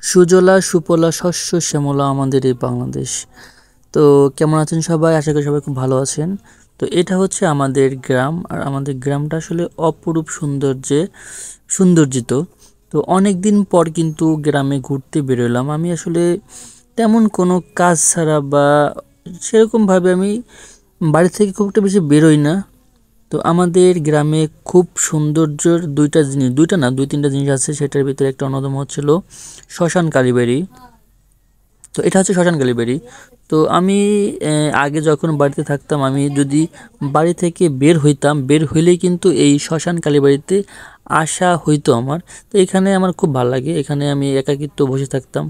সুজলা সুফলা শস্য শ্যামলা আমাদের এই বাংলাদেশ। তো কেমন আছেন সবাই? আশা করি সবাই খুব ভালো আছেন। তো এটা হচ্ছে আমাদের গ্রাম, আর আমাদের গ্রামটা আসলে অপরূপ সৌন্দর্যিত। তো অনেক দিন পর কিন্তু গ্রামে ঘুরতে বেরোলাম। আমি আসলে তেমন কোনো কাজ ছাড়া বা সেরকমভাবে আমি বাড়ি থেকে খুব একটা বেশি বেরোই না। তো আমাদের গ্রামে খুব সৌন্দর্যের দুইটা না, দুই তিনটা জিনিস আছে। সেটার ভিতরে একটা অন্যতম হচ্ছিল শ্মশান কালীবাড়ি। তো এটা হচ্ছে শ্মশান কালীবাড়ি। তো আমি আগে যখন বাড়িতে থাকতাম, আমি যদি বাড়ি থেকে বের হইলেই কিন্তু এই শ্মশান কালীবাড়িতে আসা হইতো আমার। তো এখানে আমার খুব ভালো লাগে, এখানে আমি একাকিত্ব বসে থাকতাম।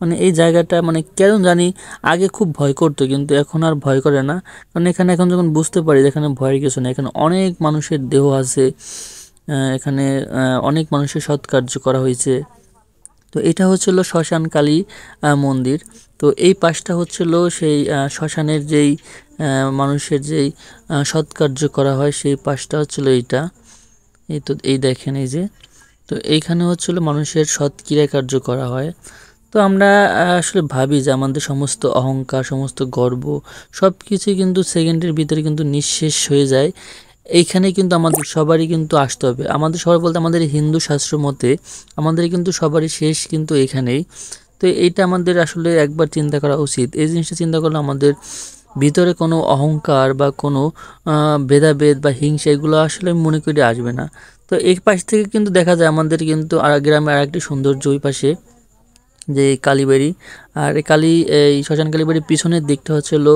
মানে এই জায়গাটা মানে কেন জানি আগে খুব ভয় করতো, কিন্তু এখন আর ভয় করে না। কারণ এখানে এখন যখন বুঝতে পারি যে এখানে ভয়ের কিছু না, এখানে অনেক মানুষের দেহ আছে, এখানে অনেক মানুষের সৎকার্য করা হয়েছে। তো এটা হচ্ছিল শ্মশান কালী মন্দির। তো এই পাশটা হচ্ছিল সেই শ্মশানের যেই মানুষের যেই সৎকার্য করা হয়, সেই পাশটা হচ্ছিল এইটা। এই তো এই দেখেন, এই যে, তো এইখানে হচ্ছিল মানুষের সৎ ক্রিয়া কার্য করা হয়। তো আমরা আসলে ভাবি যে আমাদের সমস্ত অহংকার, সমস্ত গর্ব সব কিছুই কিন্তু সেকেন্ডের ভিতরে কিন্তু নিঃশেষ হয়ে যায়। এইখানে কিন্তু আমাদের সবারই কিন্তু আসতে হবে। আমাদের সবার বলতে আমাদের হিন্দু শাস্ত্র মতে আমাদের কিন্তু সবারই শেষ কিন্তু এখানেই। তো এইটা আমাদের আসলে একবার চিন্তা করা উচিত। এই জিনিসটা চিন্তা করলে আমাদের ভিতরে কোনো অহংকার বা কোনো ভেদাভেদ বা হিংসা এগুলো আসলে আমি মনে করি আসবে না। তো এই পাশ থেকে কিন্তু দেখা যায় আমাদের কিন্তু আর গ্রামে আর একটি সৌন্দর্য ওই পাশে, যে কালীবাড়ি। আর এই শ্মশান কালীবাড়ির পিছনের দিকটা হচ্ছিল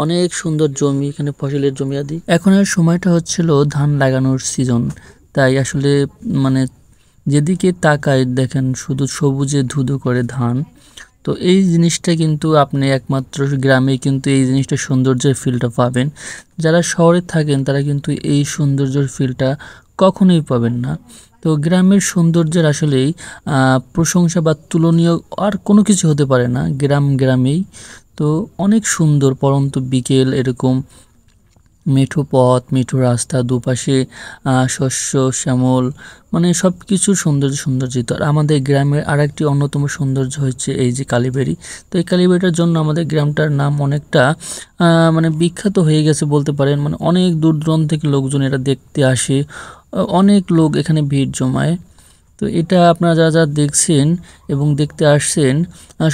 অনেক সুন্দর জমি, এখানে ফসলের জমি আদি। এখন এর সময়টা হচ্ছিল ধান লাগানোর সিজন, তাই আসলে মানে যেদিকে তাকায় দেখেন শুধু সবুজে ধুধু করে ধান। তো এই জিনিসটা কিন্তু আপনি একমাত্র গ্রামে কিন্তু এই জিনিসটা সৌন্দর্যের ফিলটা পাবেন। যারা শহরে থাকেন তারা কিন্তু এই সৌন্দর্যের ফিলটা কখনোই পাবেন না। তো গ্রামের সৌন্দর্যের আসলেই প্রশংসা বা তুলনীয় আর কোনো কিছু হতে পারে না গ্রামেই। তো অনেক সুন্দর পরন্ত বিকেল, এরকম মেঠো পথ, মেঠো রাস্তা, দুপাশে শস্য শ্যামল, মানে সব কিছুর সৌন্দর্যিত। আর আমাদের গ্রামের আরেকটি অন্যতম সৌন্দর্য হচ্ছে এই যে কালীবাড়ি। তো এই কালীবাড়িটার জন্য আমাদের গ্রামটার নাম অনেকটা মানে বিখ্যাত হয়ে গেছে বলতে পারেন। মানে অনেক দূর দূরান্ত থেকে লোকজন এটা দেখতে আসে, অনেক লোক এখানে ভিড় জমায়। তো এটা আপনারা যারা যারা দেখছেন এবং দেখতে আসছেন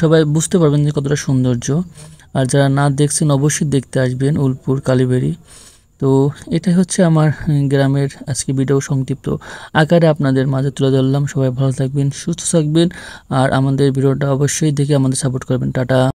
সবাই বুঝতে পারবেন যে কতটা সৌন্দর্য। আর যারা না দেখছেন অবশ্যই দেখতে আসবেন উলপুর কালীবাড়ি। তো এটাই হচ্ছে আমার গ্রামের আজকে ভিডিও সংক্ষিপ্ত আকারে আপনাদের মাঝে তুলে ধরলাম। সবাই ভালো থাকবেন, সুস্থ থাকবেন, আর আমাদের ভিডিওটা অবশ্যই দেখে আমাদের সাপোর্ট করবেন। টাটা।